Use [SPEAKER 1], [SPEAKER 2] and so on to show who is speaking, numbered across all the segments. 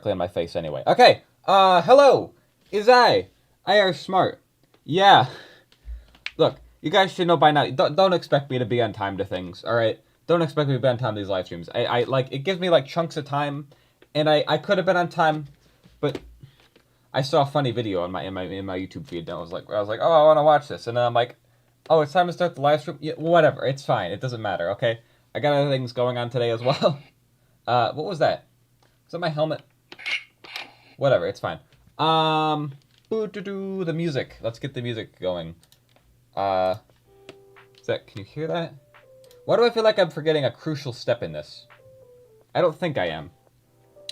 [SPEAKER 1] directly in my face anyway. Okay, hello, is IARESMART. Yeah, look, you guys should know by now, don't expect me to be on time to things, alright? Don't expect me to be on time to these live streams. Like, it gives me, like, chunks of time, and I could have been on time, but I saw a funny video on in my YouTube feed, and I was like, oh, I want to watch this, and then I'm like, oh, it's time to start the live stream? Yeah, whatever, it's fine, it doesn't matter, okay? I got other things going on today as well. What was that? Is that my helmet? Whatever, it's fine. The music. Let's get the music going. Can you hear that? Why do I feel like I'm forgetting a crucial step in this? I don't think I am.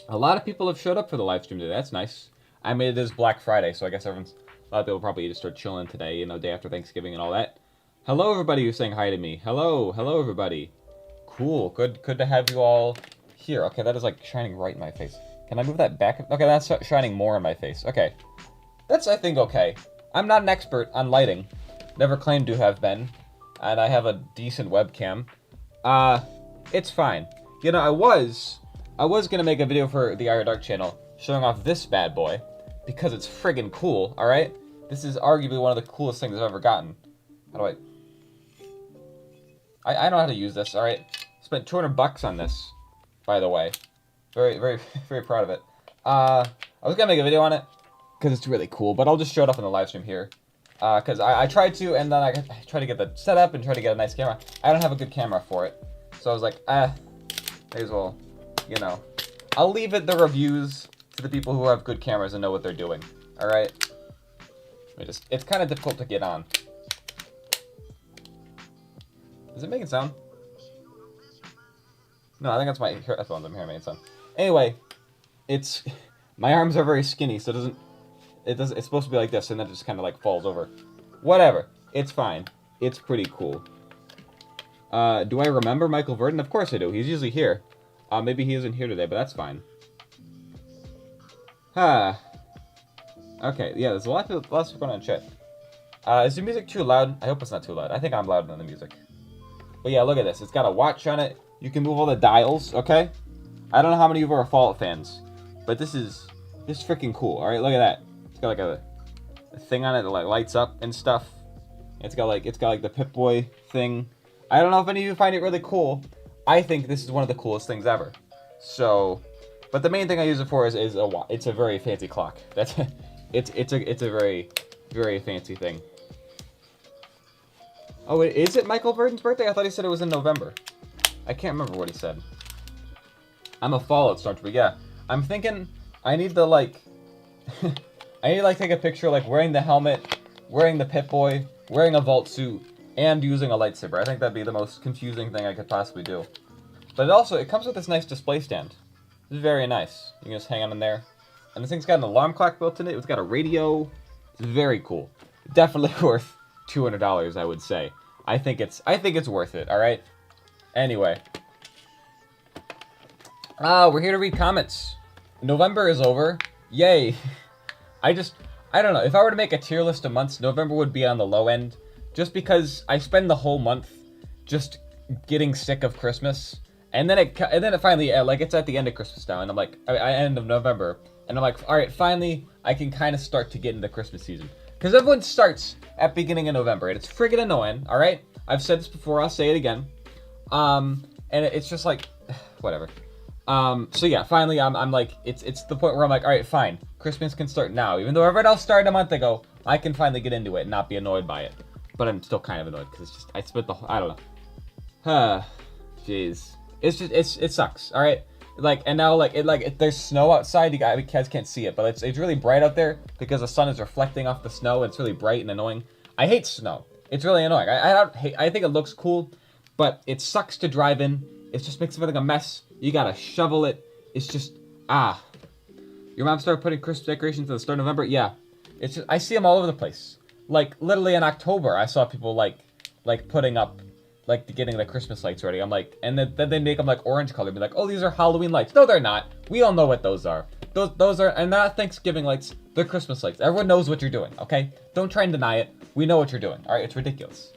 [SPEAKER 1] A lot of people have showed up for the live stream today. That's nice. I made it as Black Friday, so I guess a lot of people probably just start chilling today, you know, day after Thanksgiving and all that. Hello, everybody who's saying hi to me. Hello, everybody. Cool, good to have you all here. Okay, that is like shining right in my face. Can I move that back? Okay, that's shining more in my face. Okay, that's, I think, okay. I'm not an expert on lighting. Never claimed to have been. And I have a decent webcam. It's fine. You know, I was gonna make a video for the IR Dark channel showing off this bad boy because it's friggin' cool, alright? This is arguably one of the coolest things I've ever gotten. How do I know how to use this, alright? Spent $200 on this, by the way. Very, very, very proud of it. I was gonna make a video on it because it's really cool, but I'll just show it up in the live stream here. Because I tried to, and then I tried to get the setup and try to get a nice camera. I don't have a good camera for it. So I was like, may as well, you know. I'll leave the reviews to the people who have good cameras and know what they're doing. Alright? It's kind of difficult to get on. Is it making sound? No, I think that's my headphones. I'm hearing making sound. Anyway, my arms are very skinny, so it's supposed to be like this, and then it just kind of like falls over. Whatever. It's fine. It's pretty cool. Do I remember Michael Verdon? Of course I do. He's usually here. Maybe he isn't here today, but that's fine. Okay, yeah, there's a lot of stuff going on in chat. Is the music too loud? I hope it's not too loud. I think I'm louder than the music. But yeah, look at this. It's got a watch on it. You can move all the dials, okay? I don't know how many of you are Fallout fans, but this is freaking cool. All right, look at that. It's got like a thing on it that like lights up and stuff. It's got like the Pip-Boy thing. I don't know if any of you find it really cool. I think this is one of the coolest things ever. So, but the main thing I use it for is it's a very fancy clock. It's a very, very fancy thing. Oh, is it Michael Verdon's birthday? I thought he said it was in November. I can't remember what he said. I'm a Fallout Stormtrooper, yeah. I'm thinking I need to like I need to like take a picture like wearing the helmet, wearing the Pip-Boy, wearing a vault suit, and using a lightsaber. I think that'd be the most confusing thing I could possibly do. But it comes with this nice display stand. It's very nice. You can just hang on in there. And this thing's got an alarm clock built in it. It's got a radio. It's very cool. Definitely worth $200, I would say. I think it's worth it, alright? Anyway. We're here to read comments. November is over. Yay. I don't know. If I were to make a tier list of months, November would be on the low end. Just because I spend the whole month just getting sick of Christmas. And then it finally, like, it's at the end of Christmas now. And I'm like, end of November. And I'm like, alright, finally, I can kind of start to get into Christmas season. Because everyone starts at beginning of November. And it's friggin' annoying, alright? I've said this before, I'll say it again. And it's just like, whatever. So yeah, finally, I'm like, it's the point where I'm like, alright, fine. Christmas can start now. Even though everyone else started a month ago, I can finally get into it and not be annoyed by it. But I'm still kind of annoyed, because it's just, I spent the whole, I don't know. Jeez. It sucks, alright? Like, and now, there's snow outside, you guys can't see it, but it's really bright out there, because the sun is reflecting off the snow, and it's really bright and annoying. I hate snow. It's really annoying. I think it looks cool, but it sucks to drive in. It just makes everything a mess. You gotta shovel it. It's just, Your mom started putting Christmas decorations at the start of November? Yeah. It's just, I see them all over the place. Like, literally in October, I saw people, like putting up, like, getting the Christmas lights ready. I'm like, and then they make them, like, orange color. Be like, oh, these are Halloween lights. No, they're not. We all know what those are. Those are, and not Thanksgiving lights. They're Christmas lights. Everyone knows what you're doing, okay? Don't try and deny it. We know what you're doing, alright? It's ridiculous.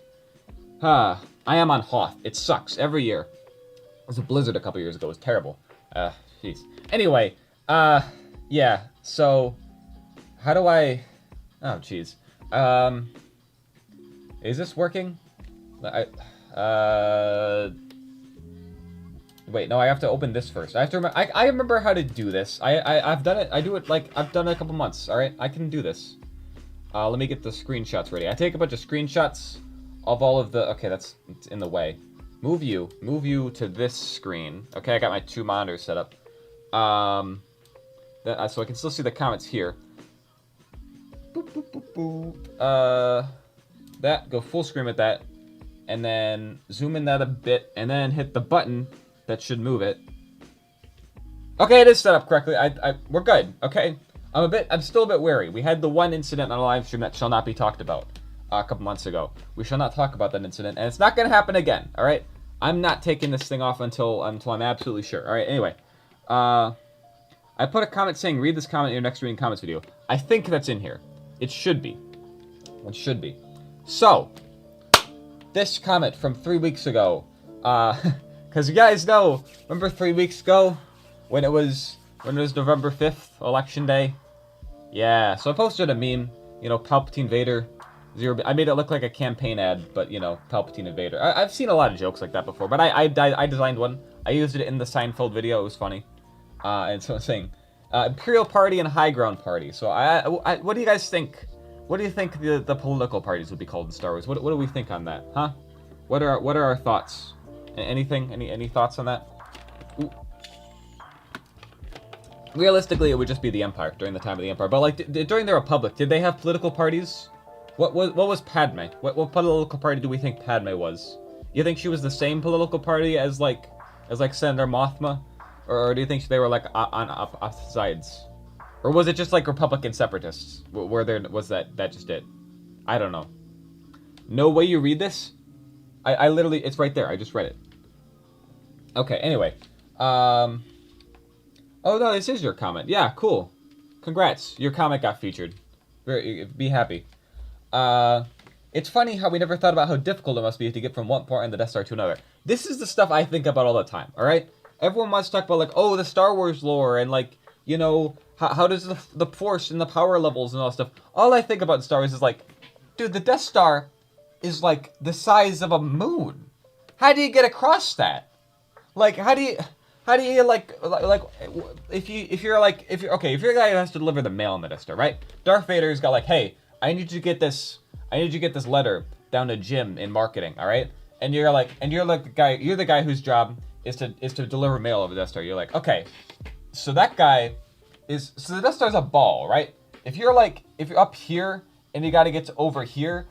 [SPEAKER 1] I am on Hoth. It sucks. Every year. It was a blizzard a couple years ago. It was terrible. Jeez. Anyway, Yeah, so how do I... Oh, jeez. Is this working? Wait, no, I have to open this first. I have to remember... I remember how to do this. I've done it. I do it, like, I've done it a couple months, alright? I can do this. Let me get the screenshots ready. I take a bunch of screenshots of all of the... Okay, it's in the way. Move you to this screen. Okay, I got my 2 monitors set up. So I can still see the comments here. Boop, boop, boop, boop. That, go full screen with that. And then zoom in that a bit, and then hit the button that should move it. Okay, it is set up correctly. We're good, okay? I'm still a bit wary. We had the one incident on a live stream that shall not be talked about a couple months ago. We shall not talk about that incident, and it's not going to happen again, all right? I'm not taking this thing off until I'm absolutely sure. All right, anyway. I put a comment saying, read this comment in your next reading comments video. I think that's in here. It should be. It should be. So, this comment from 3 weeks ago. Because you guys know, remember 3 weeks ago when it was November 5th, Election Day? Yeah, so I posted a meme, you know, Palpatine Vader. I made it look like a campaign ad, but, you know, Palpatine and Vader. I've seen a lot of jokes like that before, but I designed one. I used it in the Seinfeld video. It was funny. And so I'm saying, Imperial Party and High Ground Party. So what do you guys think? What do you think the political parties would be called in Star Wars? What do we think on that, huh? What are our thoughts? Anything? Any thoughts on that? Ooh. Realistically, it would just be the Empire during the time of the Empire. But like during the Republic, did they have political parties? What was Padme? What political party do we think Padme was? You think she was the same political party as like Senator Mothma, or do you think they were like on opposite sides, or was it just like Republican separatists? Where there was that just it? I don't know. No way you read this. I literally, it's right there. I just read it. Okay. Anyway. Oh no, this is your comment. Yeah, cool. Congrats, your comment got featured. Be happy. It's funny how we never thought about how difficult it must be to get from one part in the Death Star to another. This is the stuff I think about all the time, alright? Everyone wants to talk about, like, oh, the Star Wars lore, and, like, you know, how does the Force and the power levels and all that stuff. All I think about in Star Wars is, like, dude, the Death Star is, like, the size of a moon. How do you get across that? Like, how do you, like, if you're a guy who has to deliver the mail in the Death Star, right? Darth Vader's got, like, hey, I need you to get this letter down to Jim in marketing, all right? And you're the guy whose job is to deliver mail over the Death Star. You're like, okay, so the Death Star's a ball, right? If you're up here and you got to get to over here,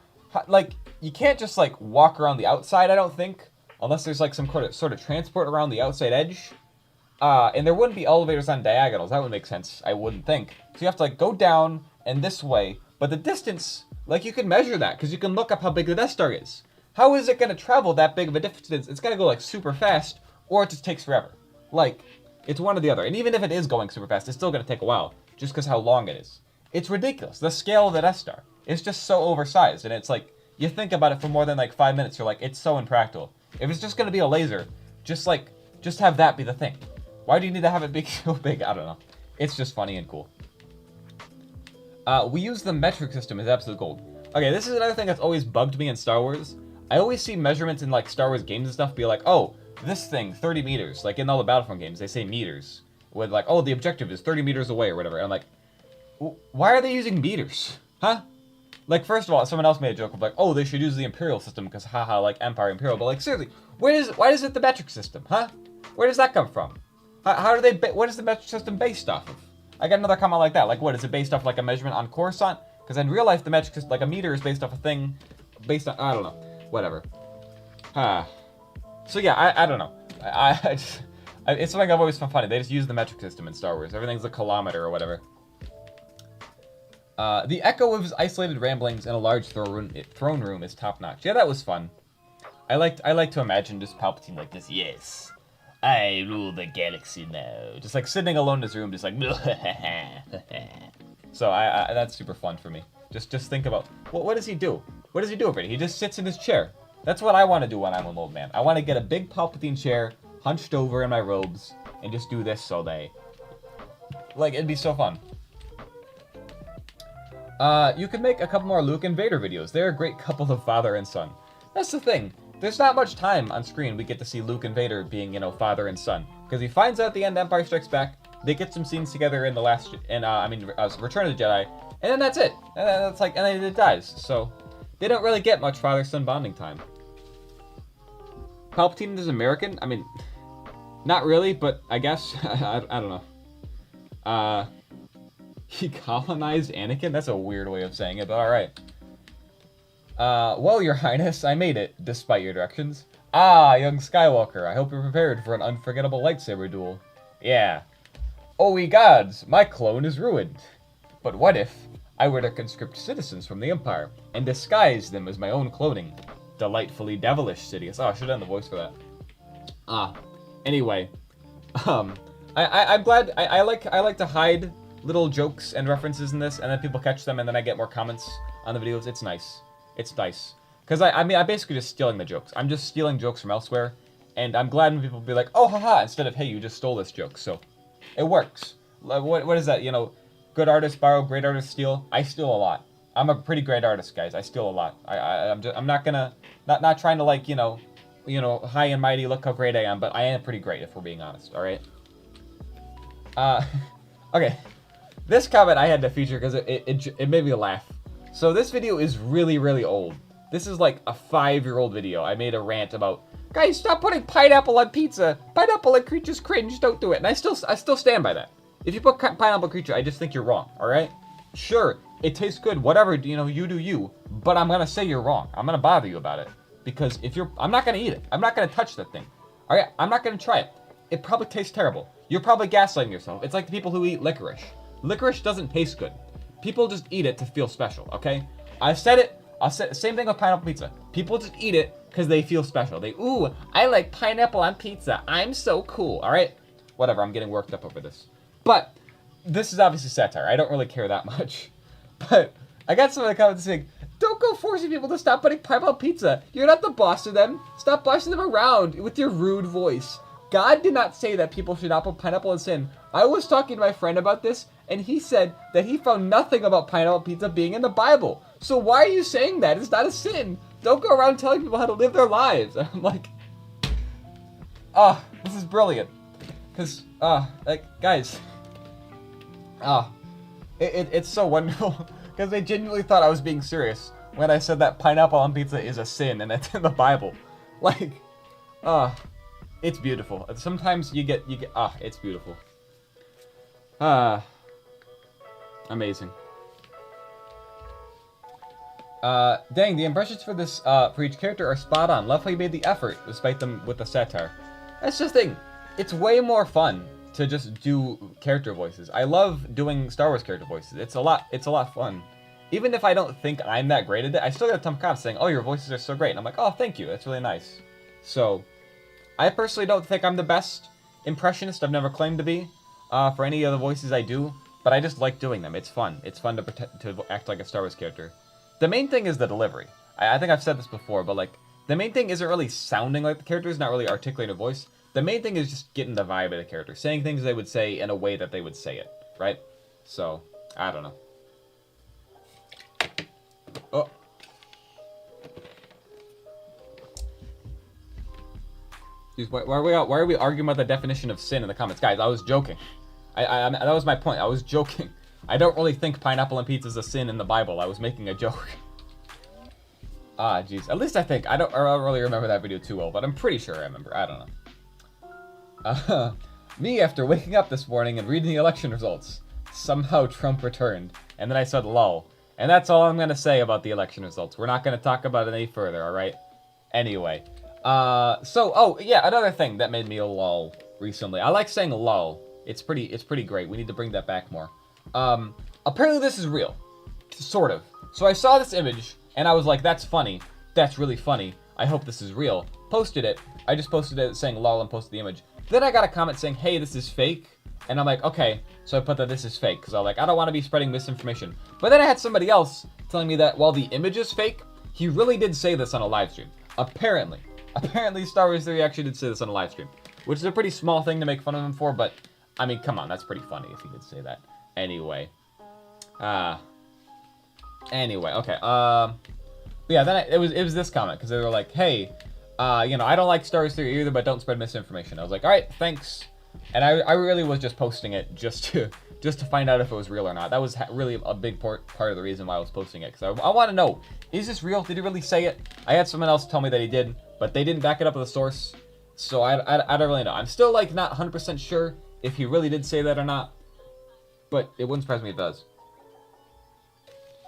[SPEAKER 1] like, you can't just like walk around the outside, I don't think, unless there's like some sort of transport around the outside edge. And there wouldn't be elevators on diagonals. That would make sense, I wouldn't think. So you have to like go down and this way. But the distance, like, you can measure that, because you can look up how big the Death Star is. How is it going to travel that big of a distance? It's got to go, like, super fast, or it just takes forever. Like, it's one or the other. And even if it is going super fast, it's still going to take a while, just because how long it is. It's ridiculous. The scale of the Death Star is just so oversized, and it's like, you think about it for more than, like, 5 minutes, you're like, it's so impractical. If it's just going to be a laser, just have that be the thing. Why do you need to have it be so big? I don't know. It's just funny and cool. We use the metric system as absolute gold. Okay, this is another thing that's always bugged me in Star Wars. I always see measurements in, like, Star Wars games and stuff be like, oh, this thing, 30 meters. Like, in all the Battlefront games, they say meters. With, like, oh, the objective is 30 meters away or whatever. And I'm like, why are they using meters? Huh? Like, first of all, someone else made a joke of, like, oh, they should use the Imperial system because, haha, like, Empire, Imperial. But, like, seriously, why is it the metric system, huh? Where does that come from? What is the metric system based off of? I got another comment like that. Like, what, is it based off, like, a measurement on Coruscant? Because in real life, the metric system, like, a meter is based off a thing based on, I don't know. Whatever. So, yeah, I don't know. It's something I've always found funny. They just use the metric system in Star Wars. Everything's a kilometer or whatever. The echo of his isolated ramblings in a large throne room is top-notch. Yeah, that was fun. I like to imagine just Palpatine like this. Yes. I rule the galaxy now. Just like sitting alone in his room, just like. So that's super fun for me. Just think about what does he do? What does he do over here? He just sits in his chair. That's what I want to do when I'm an old man. I want to get a big Palpatine chair, hunched over in my robes, and just do this all day. Like, it'd be so fun. You could make a couple more Luke and Vader videos. They're a great couple of father and son. That's the thing. There's not much time on screen we get to see Luke and Vader being, you know, father and son. Because he finds out at the end Empire Strikes Back, they get some scenes together in the last, Return of the Jedi, and then that's it. And then it's like, and then it dies. So, they don't really get much father-son bonding time. Palpatine is American? I mean, not really, but I guess. I don't know. He colonized Anakin? That's a weird way of saying it, but alright. Well, Your Highness, I made it, despite your directions. Ah, young Skywalker, I hope you're prepared for an unforgettable lightsaber duel. Yeah. Oh, ye gods, my clone is ruined. But what if I were to conscript citizens from the Empire and disguise them as my own cloning? Delightfully devilish, Sidious. Oh, I should have done the voice for that. Anyway. I'm glad, I like to hide little jokes and references in this, and then people catch them, and then I get more comments on the videos. It's nice. It's nice. Because, I'm basically just stealing the jokes. I'm just stealing jokes from elsewhere, and I'm glad when people be like, oh, haha, instead of, hey, you just stole this joke. So, it works. What is that, you know, good artists borrow, great artists steal? I steal a lot. I'm a pretty great artist, guys. I steal a lot. I'm not gonna, not trying to, like, you know, high and mighty, look how great I am, but I am pretty great, if we're being honest, alright? Okay. This comment I had to feature because it made me laugh. So this video is really, really old. This is like a 5-year-old video. I made a rant about, guys, stop putting pineapple on pizza. Pineapple on creatures cringe, don't do it. And I still stand by that. If you put pineapple creature, I just think you're wrong, alright? Sure, it tastes good, whatever, you know, you do you. But I'm gonna say you're wrong. I'm gonna bother you about it. Because I'm not gonna eat it. I'm not gonna touch that thing. Alright, I'm not gonna try it. It probably tastes terrible. You're probably gaslighting yourself. It's like the people who eat licorice. Licorice doesn't taste good. People just eat it to feel special, okay? I've said it. Same thing with pineapple pizza. People just eat it because they feel special. Ooh, I like pineapple on pizza. I'm so cool, alright? Whatever, I'm getting worked up over this. But, this is obviously satire. I don't really care that much. But, I got some of the comments saying, don't go forcing people to stop putting pineapple on pizza. You're not the boss of them. Stop bossing them around with your rude voice. God did not say that people should not put pineapple in sin. I was talking to my friend about this, and he said that he found nothing about pineapple pizza being in the Bible. So why are you saying that? It's not a sin. Don't go around telling people how to live their lives. I'm like, this is brilliant. Because, like, guys, it's so wonderful. Because they genuinely thought I was being serious when I said that pineapple on pizza is a sin and it's in the Bible. Like, it's beautiful. Sometimes you get, it's beautiful. Amazing. Dang, the impressions for this, for each character are spot on. Love how you made the effort, despite them with the satire. That's just the thing. It's way more fun to just do character voices. I love doing Star Wars character voices. It's a lot fun. Even if I don't think I'm that great at it, I still get a ton of comments saying, oh, your voices are so great. And I'm like, oh, thank you. That's really nice. So, I personally don't think I'm the best impressionist. I've never claimed to be, for any of the voices I do. But I just like doing them. It's fun. It's fun to act like a Star Wars character. The main thing is the delivery. I think I've said this before, but like, the main thing isn't really sounding like the character, it's not really articulating a voice. The main thing is just getting the vibe of the character, saying things they would say in a way that they would say it, right? So, I don't know. Oh. Jeez, why are we arguing about the definition of sin in the comments? Guys, I was joking. That was my point. I was joking. I don't really think pineapple and pizza is a sin in the Bible. I was making a joke. Jeez. At least I think. I don't really remember that video too well, but I'm pretty sure I remember. I don't know. Me after waking up this morning and reading the election results. Somehow Trump returned. And then I said lol. And that's all I'm going to say about the election results. We're not going to talk about it any further, alright? Anyway. Another thing that made me a lol recently. I like saying lol. It's pretty great. We need to bring that back more. Apparently this is real. Sort of. So I saw this image, and I was like, that's funny. That's really funny. I hope this is real. Posted it. I just posted it saying lol and posted the image. Then I got a comment saying, hey, this is fake. And I'm like, okay. So I put that this is fake, because I was like, I don't want to be spreading misinformation. But then I had somebody else telling me that while the image is fake, he really did say this on a live stream. Apparently Star Wars Theory actually did say this on a live stream. Which is a pretty small thing to make fun of him for, but I mean, come on, that's pretty funny if he did say that. Anyway. Anyway, okay. Yeah, then it was this comment, because they were like, hey, you know, I don't like Star Wars theory either, but don't spread misinformation. I was like, all right, thanks. And I really was just posting it just to find out if it was real or not. That was really a big part of the reason why I was posting it, because I want to know, is this real? Did he really say it? I had someone else tell me that he did, but they didn't back it up with a source, so I don't really know. I'm still, like, not 100% sure if he really did say that or not, but it wouldn't surprise me if it does.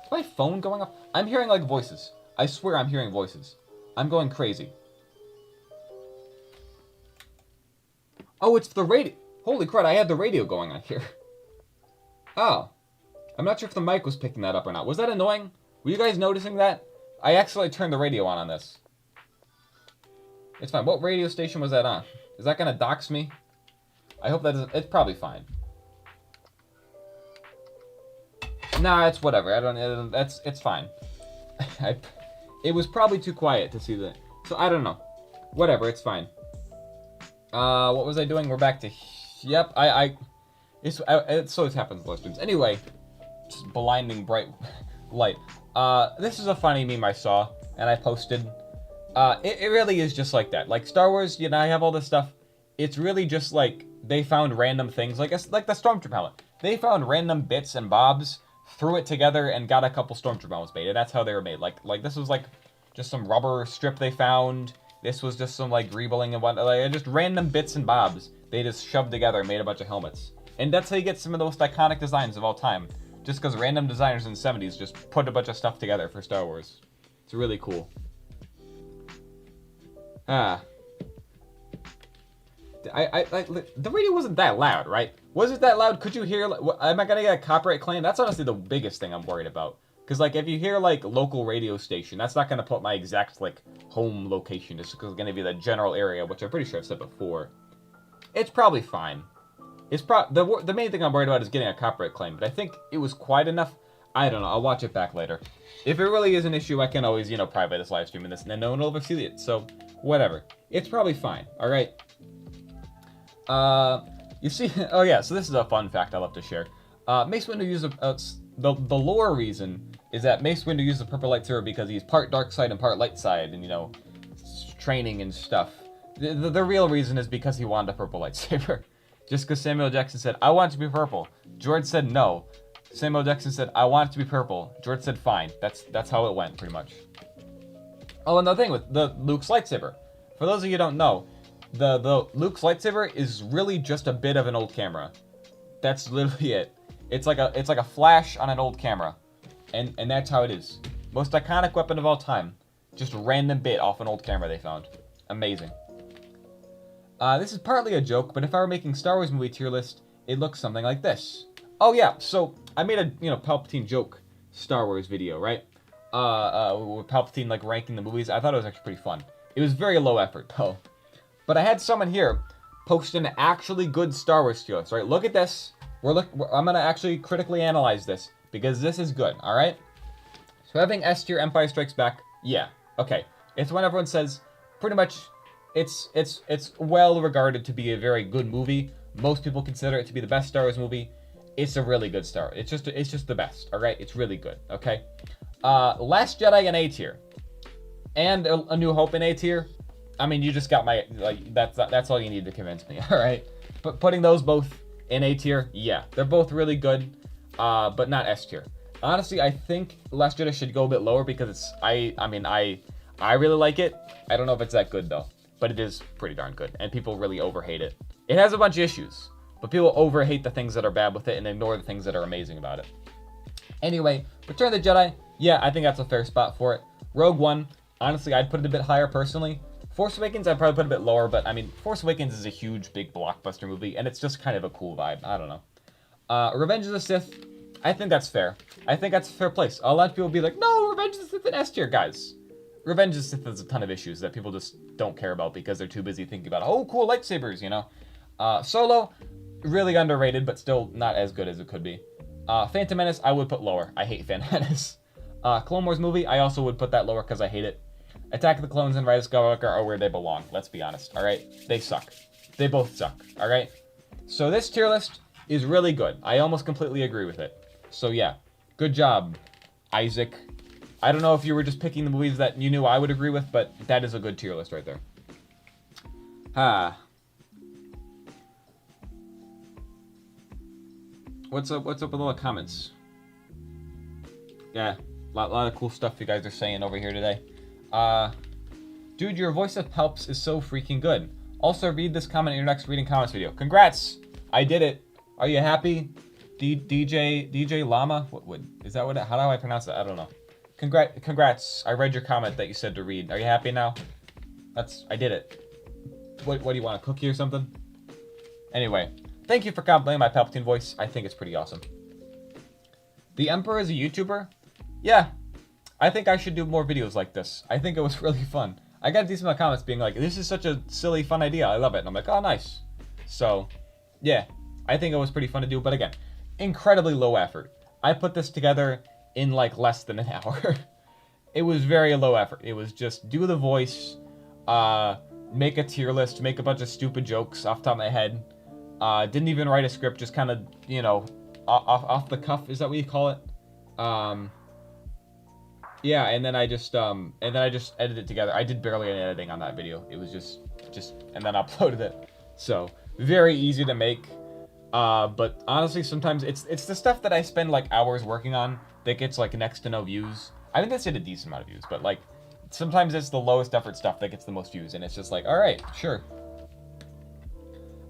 [SPEAKER 1] Is my phone going off? I'm hearing, like, voices. I swear I'm hearing voices. I'm going crazy. Oh, it's the radio. Holy crud, I had the radio going on here. Oh. I'm not sure if the mic was picking that up or not. Was that annoying? Were you guys noticing that? I accidentally turned the radio on this. It's fine. What radio station was that on? Is that going to dox me? I hope that doesn't... It's probably fine. Nah, it's whatever. It's fine. It was probably too quiet to see that. So, I don't know. Whatever, it's fine. What was I doing? We're back to... Yep, it so happens in live streams. Anyway, just blinding bright light. This is a funny meme I saw, and I posted. It really is just like that. Like, Star Wars, you know, I have all this stuff. It's really just like, they found random things, like the Stormtrooper helmet. They found random bits and bobs, threw it together, and got a couple Stormtrooper helmets made, and that's how they were made. Like this was like, just some rubber strip they found. This was just some, like, greebling and whatnot, like, just random bits and bobs they just shoved together and made a bunch of helmets. And that's how you get some of the most iconic designs of all time. Just because random designers in the 70s just put a bunch of stuff together for Star Wars. It's really cool. The radio wasn't that loud, right? Was it that loud? Could you hear, am I gonna get a copyright claim? That's honestly the biggest thing I'm worried about. Because, like, if you hear, like, local radio station, that's not going to put my exact, like, home location. It's going to be the general area, which I'm pretty sure I've said before. It's probably fine. The main thing I'm worried about is getting a copyright claim, but I think it was quiet enough. I don't know. I'll watch it back later. If it really is an issue, I can always, you know, private this live stream and this, and then no one will ever see it. So, whatever. It's probably fine. All right. You see... Oh, yeah. So this is a fun fact I love to share. Mace Windu used the lore reason is that Mace Windu used the purple lightsaber because he's part dark side and part light side, and, you know, training and stuff. The real reason is because he wanted a purple lightsaber. Just because Samuel Jackson said, I want it to be purple. George said no. Samuel Jackson said, I want it to be purple. George said fine. That's how it went, pretty much. Oh, another thing with the Luke's lightsaber. For those of you who don't know, the Luke's lightsaber is really just a bit of an old camera. That's literally it. It's like a flash on an old camera. And that's how it is. Most iconic weapon of all time. Just a random bit off an old camera they found. Amazing. This is partly a joke, but if I were making Star Wars movie tier list, it looks something like this. Oh yeah, so I made a, you know, Palpatine joke Star Wars video, right? With Palpatine, like, ranking the movies. I thought it was actually pretty fun. It was very low effort, though. But I had someone here post an actually good Star Wars tier list, right? Look at this. I'm gonna actually critically analyze this, because this is good, alright? So having S tier Empire Strikes Back, yeah, okay. It's when everyone says, pretty much, it's well regarded to be a very good movie. Most people consider it to be the best Star Wars movie. It's a really good Star Wars. It's just the best, alright? It's really good, okay? Last Jedi in A tier. And A New Hope in A tier. I mean, you just got my, like, that's all you need to convince me, alright? But putting those both in A tier, yeah. They're both really good, but not S tier. Honestly, I think Last Jedi should go a bit lower because it's, I really like it. I don't know if it's that good, though. But it is pretty darn good, and people really overhate it. It has a bunch of issues, but people overhate the things that are bad with it and ignore the things that are amazing about it. Anyway, Return of the Jedi, yeah, I think that's a fair spot for it. Rogue One, honestly, I'd put it a bit higher personally. Force Awakens, I'd probably put a bit lower, but I mean, Force Awakens is a huge, big blockbuster movie, and it's just kind of a cool vibe. I don't know. Revenge of the Sith, I think that's fair. I think that's a fair place. A lot of people will be like, no, Revenge of the Sith in S tier, guys. Revenge of the Sith has a ton of issues that people just don't care about because they're too busy thinking about, oh, cool lightsabers, you know? Solo, really underrated, but still not as good as it could be. Phantom Menace, I would put lower. I hate Phantom Menace. Clone Wars movie, I also would put that lower because I hate it. Attack of the Clones and Rise of Skywalker are where they belong, let's be honest, alright? They suck. They both suck, alright? So this tier list is really good. I almost completely agree with it. So yeah, good job, Isaac. I don't know if you were just picking the movies that you knew I would agree with, but that is a good tier list right there. What's up with all the comments? Yeah, a lot of cool stuff you guys are saying over here today. Dude, your voice of Palps is so freaking good. Also, read this comment in your next reading comments video. Congrats! I did it. Are you happy? DJ Llama? What is that? How do I pronounce that? I don't know. Congrats! I read your comment that you said to read. Are you happy now? I did it. What do you want, a cookie or something? Anyway, thank you for complimenting my Palpatine voice. I think it's pretty awesome. The Emperor is a YouTuber? Yeah. I think I should do more videos like this. I think it was really fun. I got a decent amount of comments being like, this is such a silly, fun idea. I love it. And I'm like, oh, nice. So, yeah. I think it was pretty fun to do. But again, incredibly low effort. I put this together in like less than an hour. It was very low effort. It was just do the voice, make a tier list, make a bunch of stupid jokes off the top of my head. Didn't even write a script, just kind of, you know, off the cuff. Is that what you call it? Yeah, and then I just edited it together. I did barely any editing on that video. It was just and then uploaded it. So very easy to make. But honestly, sometimes it's the stuff that I spend like hours working on that gets like next to no views. I think this did a decent amount of views, but like sometimes it's the lowest effort stuff that gets the most views, and it's just like, all right, sure.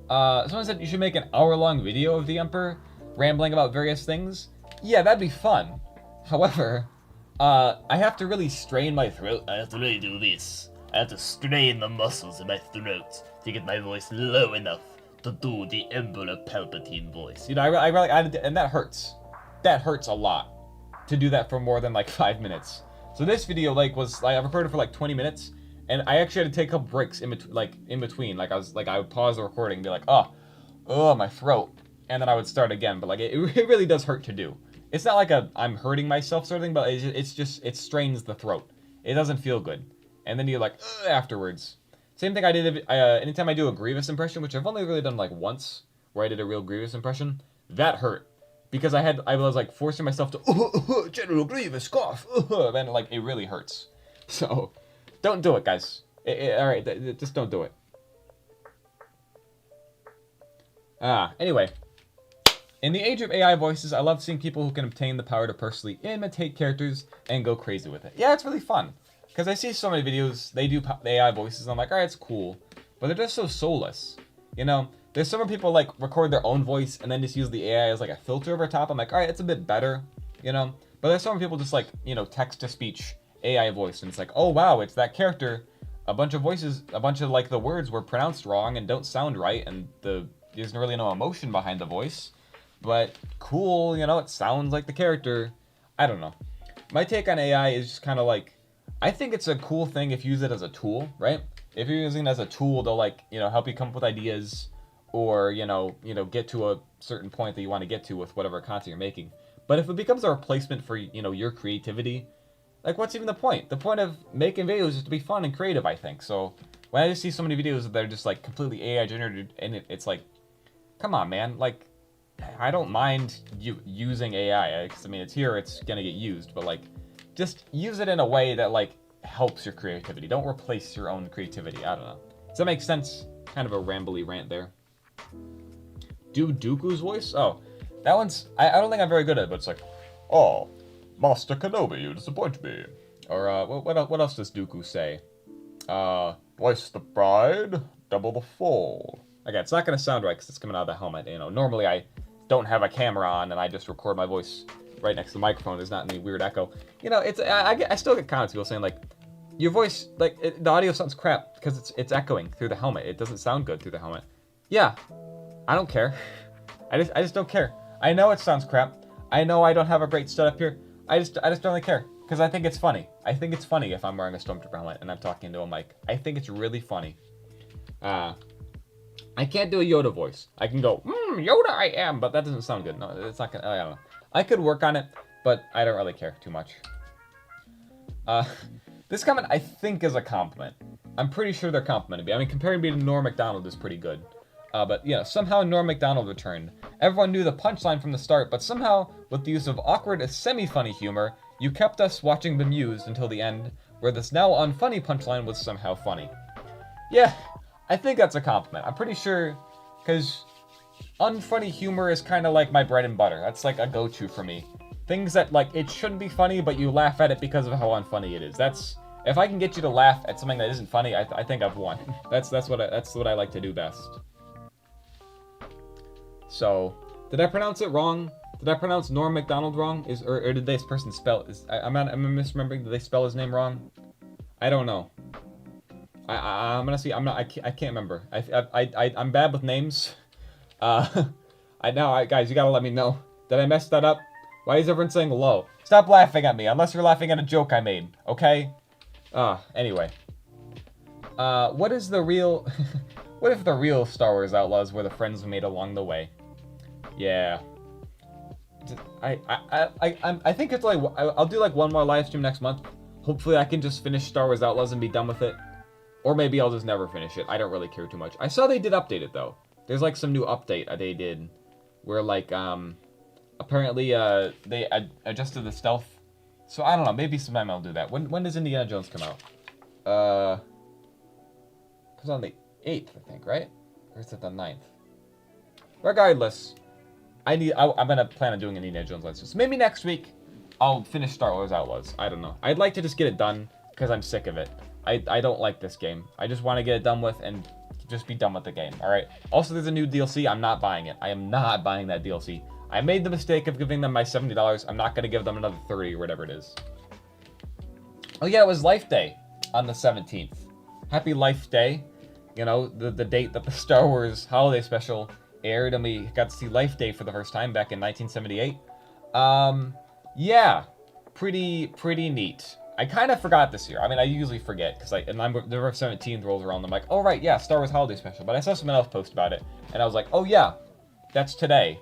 [SPEAKER 1] Someone said you should make an hour-long video of the Emperor rambling about various things. Yeah, that'd be fun. However, I have to really strain my throat. I have to really do this. I have to strain the muscles in my throat to get my voice low enough to do the Emperor Palpatine voice. You know, I really, and that hurts. That hurts a lot to do that for more than like 5 minutes. So this video I recorded for like 20 minutes, and I actually had to take a couple breaks in between. Like I would pause the recording and be like, oh, my throat, and then I would start again. But like it really does hurt to do. It's not like I'm hurting myself sort of thing, but it strains the throat. It doesn't feel good, and then you're like afterwards. Same thing I did anytime I do a Grievous impression, which I've only really done like once, where I did a real Grievous impression. That hurt. Because I was like forcing myself to General Grievous cough, and like it really hurts. So, don't do it, guys. All right, just don't do it. Anyway, in the age of AI voices, I love seeing people who can obtain the power to personally imitate characters and go crazy with it. Yeah, it's really fun. Because I see so many videos, they do AI voices, and I'm like, all right, it's cool, but they're just so soulless, you know. There's some people like record their own voice and then just use the AI as like a filter over top. I'm like, all right, it's a bit better, you know. But there's some people just like, you know, text to speech AI voice, and it's like, oh wow, it's that character. A bunch of like the words were pronounced wrong and don't sound right, and there's really no emotion behind the voice. But cool, you know, it sounds like the character. I don't know. My take on AI is just kind of like, I think it's a cool thing if you use it as a tool, right? If you're using it as a tool to like, you know, help you come up with ideas, or, you know, get to a certain point that you want to get to with whatever content you're making. But if it becomes a replacement for, you know, your creativity, like, what's even the point? The point of making videos is to be fun and creative, I think. So when I just see so many videos that are just, like, completely AI generated, and it's like, come on, man. Like, I don't mind you using AI. Because, I mean, it's here, it's going to get used. But, like, just use it in a way that, like, helps your creativity. Don't replace your own creativity. I don't know. Does that make sense? Kind of a rambly rant there. Do Dooku's voice? Oh, that one's... I don't think I'm very good at it, but it's like, oh, Master Kenobi, you disappoint me. Or, what else does Dooku say? Twice the bride, double the fall. Okay, it's not going to sound right because it's coming out of the helmet. You know, normally I don't have a camera on and I just record my voice right next to the microphone. There's not any weird echo. You know, I still get comments people saying, like, your voice, like, the audio sounds crap because it's echoing through the helmet. It doesn't sound good through the helmet. Yeah, I don't care. I just don't care. I know it sounds crap. I know I don't have a great setup here. I just don't really care because I think it's funny. I think it's funny if I'm wearing a Stormtrooper helmet and I'm talking to a mic. I think it's really funny. I can't do a Yoda voice. I can go, Yoda I am, but that doesn't sound good. No, it's not gonna. I don't know. I could work on it, but I don't really care too much. This comment I think is a compliment. I'm pretty sure they're complimenting me. I mean, comparing me to Norm Macdonald is pretty good. But, somehow Norm Macdonald returned. Everyone knew the punchline from the start, but somehow, with the use of awkward, semi-funny humor, you kept us watching bemused until the end, where this now unfunny punchline was somehow funny. Yeah, I think that's a compliment. I'm pretty sure, because unfunny humor is kind of like my bread and butter. That's like a go-to for me. Things that, it shouldn't be funny, but you laugh at it because of how unfunny it is. If I can get you to laugh at something that isn't funny, I think I've won. That's what I like to do best. So, did I pronounce it wrong? Did I pronounce Norm Macdonald wrong? Or did this person spell? Am I misremembering? Did they spell his name wrong? I don't know. I'm gonna see. I can't remember. I'm bad with names. Guys, you gotta let me know. Did I mess that up? Why is everyone saying low? Stop laughing at me, unless you're laughing at a joke I made. Okay. Anyway. What is the real? What if the real Star Wars Outlaws were the friends we made along the way? Yeah. I think it's like I'll do like one more live stream next month. Hopefully I can just finish Star Wars Outlaws and be done with it. Or maybe I'll just never finish it. I don't really care too much. I saw they did update it though. There's like some new update they did where like apparently they adjusted the stealth. So I don't know, maybe sometime I'll do that. When does Indiana Jones come out? Comes on the 8th, I think, right? Or is it the 9th? Regardless, I'm gonna plan on doing an Indiana Jones live stream. So maybe next week I'll finish Star Wars Outlaws. I don't know. I'd like to just get it done because I'm sick of it. I don't like this game. I just want to get it done with and just be done with the game. All right. Also, there's a new DLC. I'm not buying it. I am not buying that DLC. I made the mistake of giving them my $70. I'm not gonna give them another $30 or whatever it is. Oh yeah, it was Life Day on the 17th. Happy Life Day. You know, the date that the Star Wars Holiday Special aired, and we got to see Life Day for the first time back in 1978. Yeah, pretty neat. I kind of forgot this year. I mean, I usually forget, because November 17th rolls around, I'm like, oh right, yeah, Star Wars Holiday Special. But I saw someone else post about it, and I was like, oh yeah, that's today.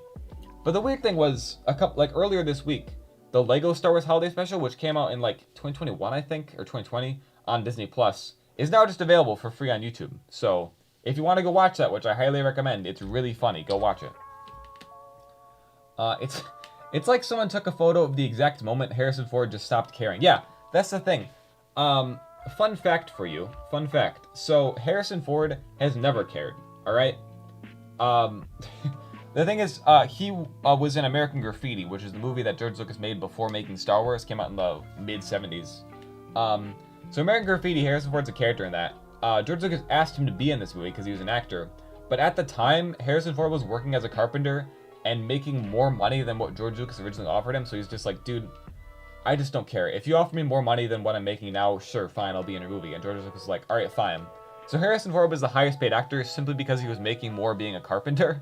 [SPEAKER 1] But the weird thing was, earlier this week, the Lego Star Wars Holiday Special, which came out in 2021, I think, or 2020, on Disney Plus, is now just available for free on YouTube. So, if you want to go watch that, which I highly recommend, it's really funny. Go watch it. It's like someone took a photo of the exact moment Harrison Ford just stopped caring. Yeah, that's the thing. Fun fact for you. Fun fact. So, Harrison Ford has never cared, alright? The thing is, he was in American Graffiti, which is the movie that George Lucas made before making Star Wars. Came out in the mid-70s. So American Graffiti, Harrison Ford's a character in that. George Lucas asked him to be in this movie because he was an actor. But at the time, Harrison Ford was working as a carpenter and making more money than what George Lucas originally offered him. So he's just like, dude, I just don't care. If you offer me more money than what I'm making now, sure, fine, I'll be in your movie. And George Lucas was like, all right, fine. So Harrison Ford was the highest paid actor simply because he was making more being a carpenter.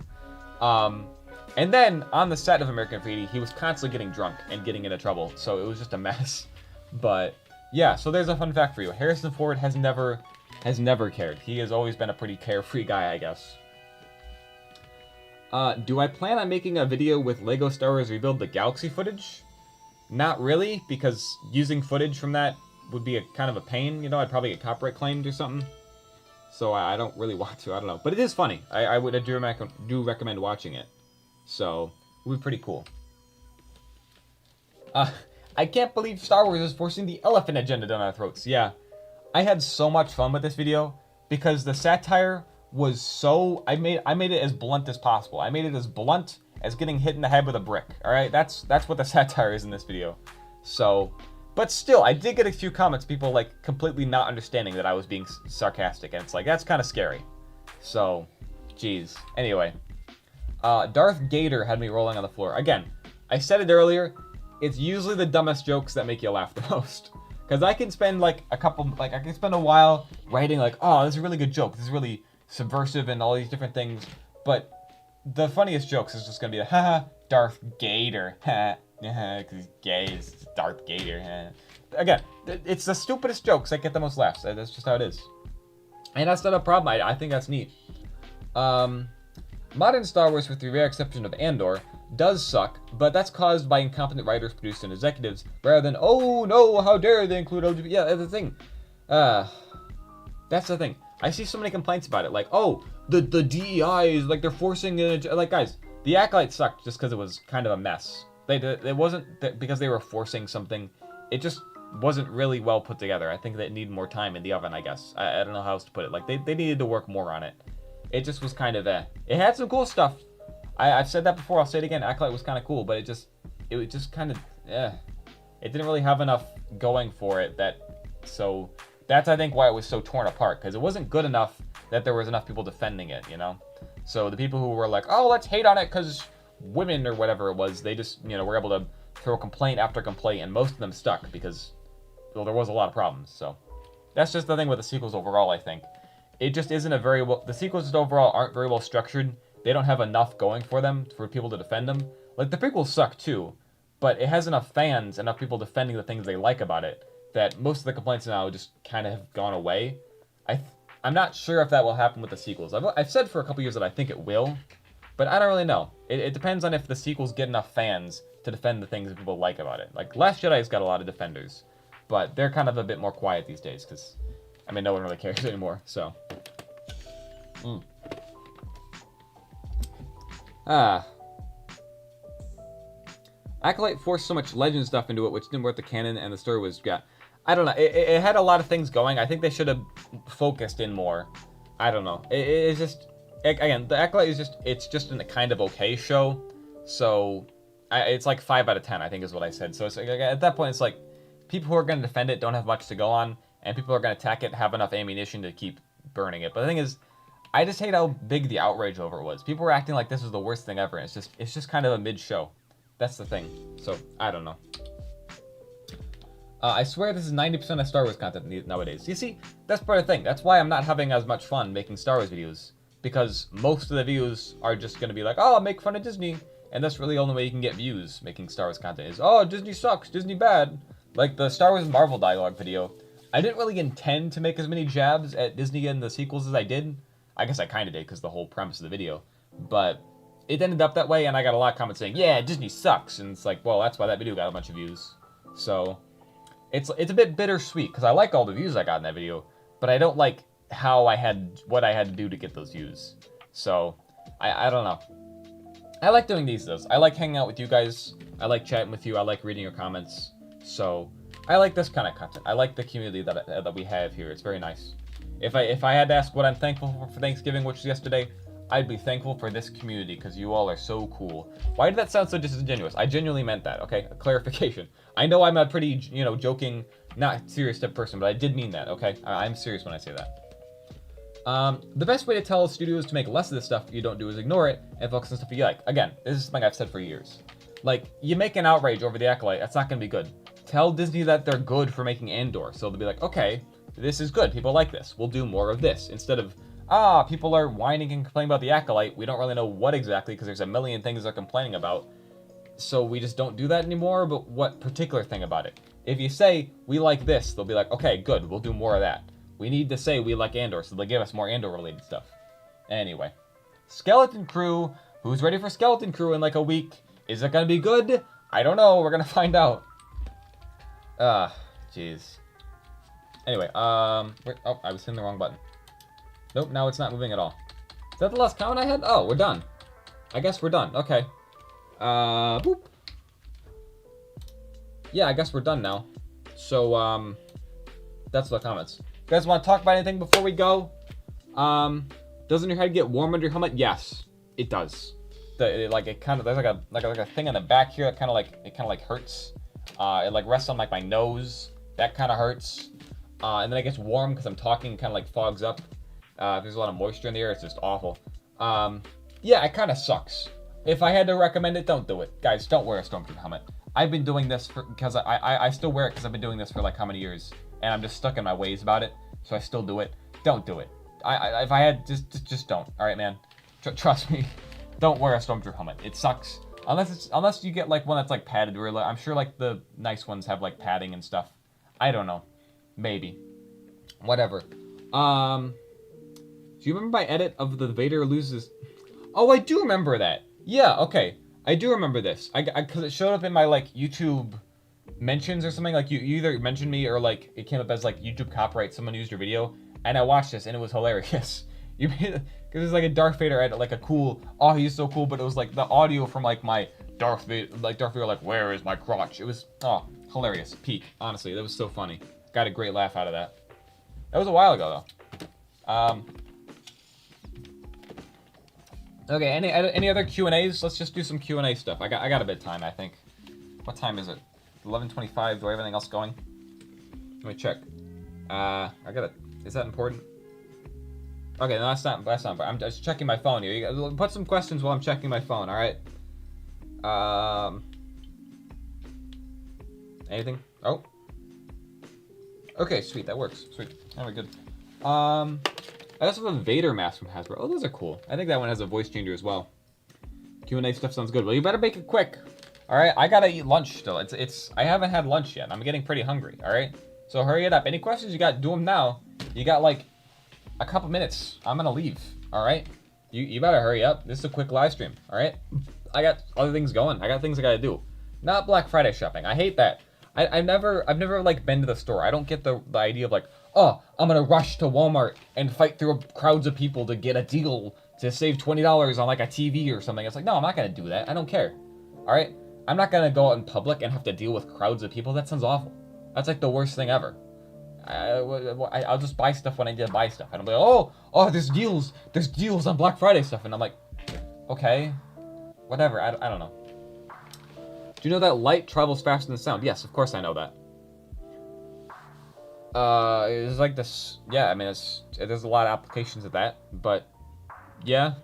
[SPEAKER 1] And then on the set of American Graffiti, he was constantly getting drunk and getting into trouble. So it was just a mess. But yeah, so there's a fun fact for you. Harrison Ford has never cared. He has always been a pretty carefree guy, I guess. Do I plan on making a video with Lego Star Wars Rebuild the Galaxy footage? Not really, because using footage from that would be a kind of a pain. You know, I'd probably get copyright claimed or something. So I don't really want to. I don't know. But it is funny. I do recommend watching it. So it would be pretty cool. I can't believe Star Wars is forcing the elephant agenda down our throats. Yeah. I had so much fun with this video because the satire was so... I made it as blunt as possible. I made it as blunt as getting hit in the head with a brick. Alright? That's what the satire is in this video. So... But still, I did get a few comments, people completely not understanding that I was being sarcastic, and it's like, that's kind of scary. So, geez. Anyway, Darth Gator had me rolling on the floor. Again, I said it earlier, it's usually the dumbest jokes that make you laugh the most. Because I can spend I can spend a while writing oh, this is a really good joke, this is really subversive and all these different things, but the funniest jokes is just gonna be haha, Darth Gator, ha. Because he's gay, it's Darth Gator. Again, it's the stupidest jokes that get the most laughs. That's just how it is. And that's not a problem. I think that's neat. Modern Star Wars, with the rare exception of Andor, does suck, but that's caused by incompetent writers, producers, and executives, rather than, oh no, how dare they include LGBT. Yeah, that's the thing. That's the thing. I see so many complaints about it, like, oh, the DEI is like they're forcing it. Like, guys, the Acolyte sucked just because it was kind of a mess. It wasn't because they were forcing something. It just wasn't really well put together. I think that it needed more time in the oven, I guess. I don't know how else to put it. Like, they needed to work more on it. It just was kind of It had some cool stuff. I've said that before. I'll say it again. Acolyte was kind of cool, but it was just kind of It didn't really have enough going for it. So that's, I think, why it was so torn apart, because it wasn't good enough that there was enough people defending it, you know? So the people who were like, oh, let's hate on it because women or whatever it was, they just, were able to throw complaint after complaint, and most of them stuck because, well, there was a lot of problems. So that's just the thing with the sequels overall, I think. It just isn't the sequels just overall aren't very well structured. They don't have enough going for them for people to defend them. Like, the prequels suck too, but it has enough fans, enough people defending the things they like about it, that most of the complaints now just kind of have gone away. I'm not sure if that will happen with the sequels. I've said for a couple years that I think it will, but I don't really know. It depends on if the sequels get enough fans to defend the things that people like about it. Like, Last Jedi's got a lot of defenders, but they're kind of a bit more quiet these days, because, no one really cares anymore, so. Acolyte forced so much legend stuff into it, which didn't work the canon, and the story was, I don't know. It had a lot of things going. I think they should have focused in more. I don't know. It's just, again, the Acolyte is it's just a kind of okay show. So, it's like 5 out of 10, I think is what I said. So, it's like, at that point, it's like, people who are going to defend it don't have much to go on, and people who are going to attack it have enough ammunition to keep burning it. But the thing is, I just hate how big the outrage over it was. People were acting like this was the worst thing ever, and it's just kind of a mid-show. That's the thing. So, I don't know. I swear this is 90% of Star Wars content nowadays. You see, that's part of the thing. That's why I'm not having as much fun making Star Wars videos. Because most of the views are just going to be like, oh, I'll make fun of Disney. And that's really the only way you can get views making Star Wars content is, oh, Disney sucks, Disney bad. Like the Star Wars Marvel dialogue video. I didn't really intend to make as many jabs at Disney and the sequels as I did. I guess I kind of did because the whole premise of the video. But it ended up that way, and I got a lot of comments saying, yeah, Disney sucks. And it's like, well, that's why that video got a bunch of views. So it's a bit bittersweet, because I like all the views I got in that video, but I don't like what I had to do to get those views. So, I don't know. I like doing these, though. I like hanging out with you guys. I like chatting with you. I like reading your comments. So, I like this kind of content. I like the community that we have here. It's very nice. If I had to ask what I'm thankful for Thanksgiving, which was yesterday, I'd be thankful for this community, because you all are so cool. Why did that sound so disingenuous? I genuinely meant that, okay? A clarification. I know I'm a pretty, joking, not serious type person, but I did mean that, okay? I'm serious when I say that. The best way to tell studios to make less of the stuff you don't do is ignore it and focus on stuff you like. Again, this is something I've said for years. Like, you make an outrage over the Acolyte, that's not going to be good. Tell Disney that they're good for making Andor, so they'll be like, okay, this is good, people like this, we'll do more of this, instead of, people are whining and complaining about the Acolyte, we don't really know what exactly, because there's a million things they're complaining about, so we just don't do that anymore, but what particular thing about it? If you say, we like this, they'll be like, okay, good, we'll do more of that. We need to say we like Andor, so they'll give us more Andor-related stuff. Anyway. Skeleton Crew. Who's ready for Skeleton Crew in like a week? Is it gonna be good? I don't know, we're gonna find out. Jeez. Anyway, oh, I was hitting the wrong button. Nope, now it's not moving at all. Is that the last comment I had? Oh, we're done. I guess we're done. Okay. Boop. Yeah, I guess we're done now. So, that's the comments. You guys want to talk about anything before we go? Doesn't your head get warm under your helmet? Yes, it does. There's like a thing on the back here that kind of like hurts. It like rests on like my nose. That kind of hurts. And then it gets warm because I'm talking, kind of like fogs up. If there's a lot of moisture in the air, it's just awful. Yeah, it kind of sucks. If I had to recommend it, don't do it. Guys, don't wear a Stormtrooper helmet. I've been doing this because I still wear it because I've been doing this for like how many years. And I'm just stuck in my ways about it. So I still do it. Don't do it. If I had, just don't. All right, man. Trust me. Don't wear a Stormtrooper helmet. It sucks. Unless you get like one that's like padded. Or I'm sure like the nice ones have like padding and stuff. I don't know. Maybe. Whatever. Do you remember my edit of the Vader loses? Oh, I do remember that. Yeah, okay. I do remember this. Because it showed up in my, like, YouTube mentions or something. Like, you either mentioned me or, like, it came up as, like, YouTube copyright. Someone used your video. And I watched this, and it was hilarious. Because Because there's like a Darth Vader edit, like a cool, oh, he's so cool, but it was like the audio from like my Darth Vader, like, where is my crotch? It was, oh, hilarious. Peak, honestly, that was so funny. Got a great laugh out of that. That was a while ago, though. Okay, any other Q&As? Let's just do some Q&A stuff. I got a bit of time, I think. What time is it? 11:25. Do I have anything else going? Let me check. Is that important? Okay, no, that's not. I'm just checking my phone here. You put some questions while I'm checking my phone. All right. Anything? Oh. Okay, sweet. That works. Sweet. That was good. I also have a Vader mask from Hasbro. Oh, those are cool. I think that one has a voice changer as well. Q&A stuff sounds good. Well, you better make it quick. All right, I gotta eat lunch still. I haven't had lunch yet. I'm getting pretty hungry. All right, so hurry it up. Any questions you got? Do them now. You got like a couple minutes. I'm gonna leave. All right, you better hurry up. This is a quick live stream. All right, I got other things going. I got things I gotta do. Not Black Friday shopping. I hate that. I've never like been to the store. I don't get the idea of like, oh, I'm gonna rush to Walmart and fight through crowds of people to get a deal to save $20 on like a TV or something. It's like, no, I'm not gonna do that. I don't care. All right, I'm not gonna go out in public and have to deal with crowds of people. That sounds awful. That's like the worst thing ever. I'll just buy stuff when I need to buy stuff. And I'm like, oh, there's deals on Black Friday stuff, and I'm like, okay, whatever. I don't know. Do you know that light travels faster than sound? Yes, of course I know that. It's like this. Yeah, I mean, there's a lot of applications of that, but yeah,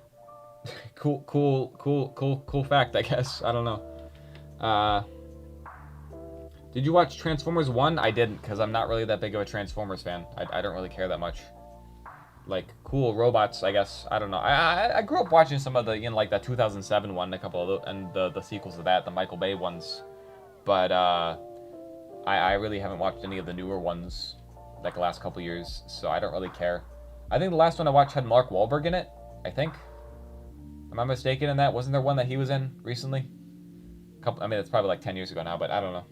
[SPEAKER 1] cool fact, I guess. I don't know. Did you watch Transformers 1? I didn't, because I'm not really that big of a Transformers fan. I don't really care that much. Like, cool robots, I guess. I don't know. I grew up watching some of the, like the 2007 one, a couple of the, and the sequels to that, the Michael Bay ones. But, I really haven't watched any of the newer ones, like the last couple years, so I don't really care. I think the last one I watched had Mark Wahlberg in it, I think. Am I mistaken in that? Wasn't there one that he was in recently? I mean, it's probably like 10 years ago now, but I don't know.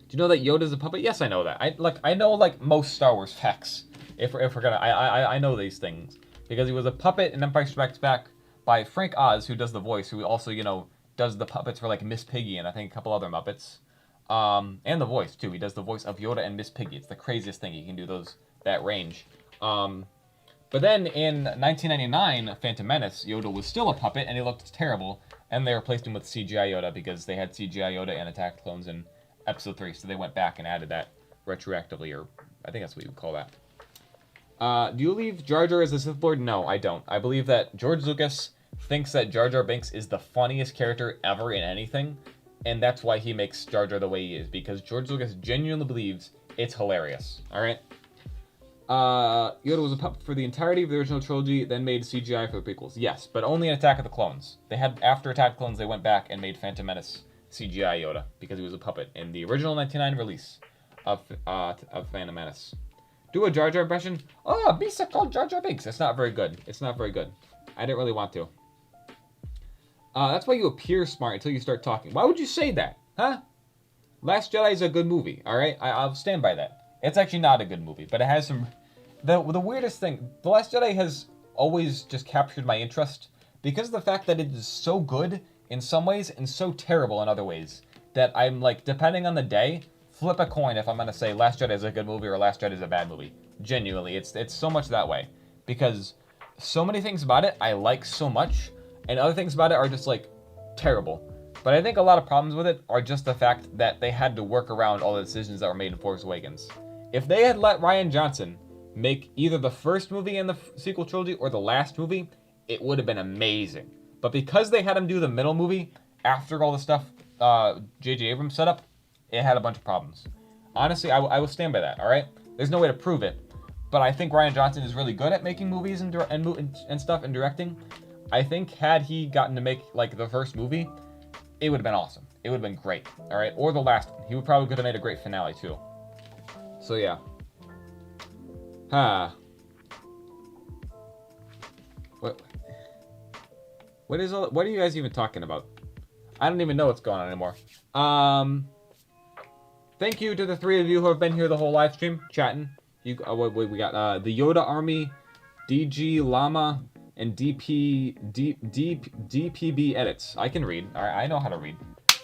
[SPEAKER 1] Do you know that Yoda's a puppet? Yes, I know that. I know like most Star Wars facts. If we're gonna, I know these things because he was a puppet in Empire Strikes Back by Frank Oz, who does the voice, who also does the puppets for like Miss Piggy and I think a couple other Muppets, and the voice too. He does the voice of Yoda and Miss Piggy. It's the craziest thing. He can do that range. But then in 1999, Phantom Menace, Yoda was still a puppet and he looked terrible, and they replaced him with CGI Yoda because they had CGI Yoda and Attack of the Clones in Episode 3, so they went back and added that retroactively, or I think that's what you would call that. Do you believe Jar Jar is a Sith Lord? No, I don't. I believe that George Lucas thinks that Jar Jar Binks is the funniest character ever in anything, and that's why he makes Jar Jar the way he is, because George Lucas genuinely believes it's hilarious. Alright? Yoda was a puppet for the entirety of the original trilogy, then made CGI for the prequels. Yes, but only in Attack of the Clones. After Attack of the Clones, they went back and made Phantom Menace CGI Yoda, because he was a puppet in the original 1999 release of Phantom Menace. Do a Jar Jar impression? Oh, be so called Jar Jar Binks. It's not very good. It's not very good. I didn't really want to. That's why you appear smart until you start talking. Why would you say that? Huh? Last Jedi is a good movie, alright? I'll stand by that. It's actually not a good movie, but it has some... The weirdest thing, The Last Jedi has always just captured my interest because of the fact that it is so good in some ways and so terrible in other ways that I'm like, depending on the day, flip a coin if I'm going to say Last Jedi is a good movie or Last Jedi is a bad movie. Genuinely, it's so much that way. Because so many things about it I like so much, and other things about it are just like terrible. But I think a lot of problems with it are just the fact that they had to work around all the decisions that were made in Force Awakens. If they had let Rian Johnson make either the first movie in the sequel trilogy or the last movie, it would have been amazing. But because they had him do the middle movie after all the stuff J.J. Abrams set up, it had a bunch of problems. Honestly, I will stand by that, alright? There's no way to prove it, but I think Rian Johnson is really good at making movies and stuff and directing. I think had he gotten to make like the first movie, it would have been awesome. It would have been great, alright? Or the last one. He would probably could have made a great finale too. So yeah. What are you guys even talking about? I don't even know what's going on anymore. Thank you to the 3 of you who have been here the whole live stream, chatting. We got the Yoda Army, DG Llama, and DPB edits. I can read. All right, I know how to read.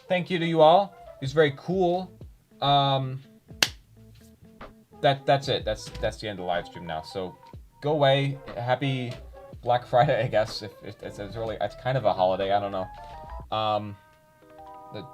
[SPEAKER 1] Thank you to you all. It's very cool. That's it. That's the end of the live stream now. So go away. Happy Black Friday, I guess. If it's really, it's kind of a holiday. I don't know. Nope.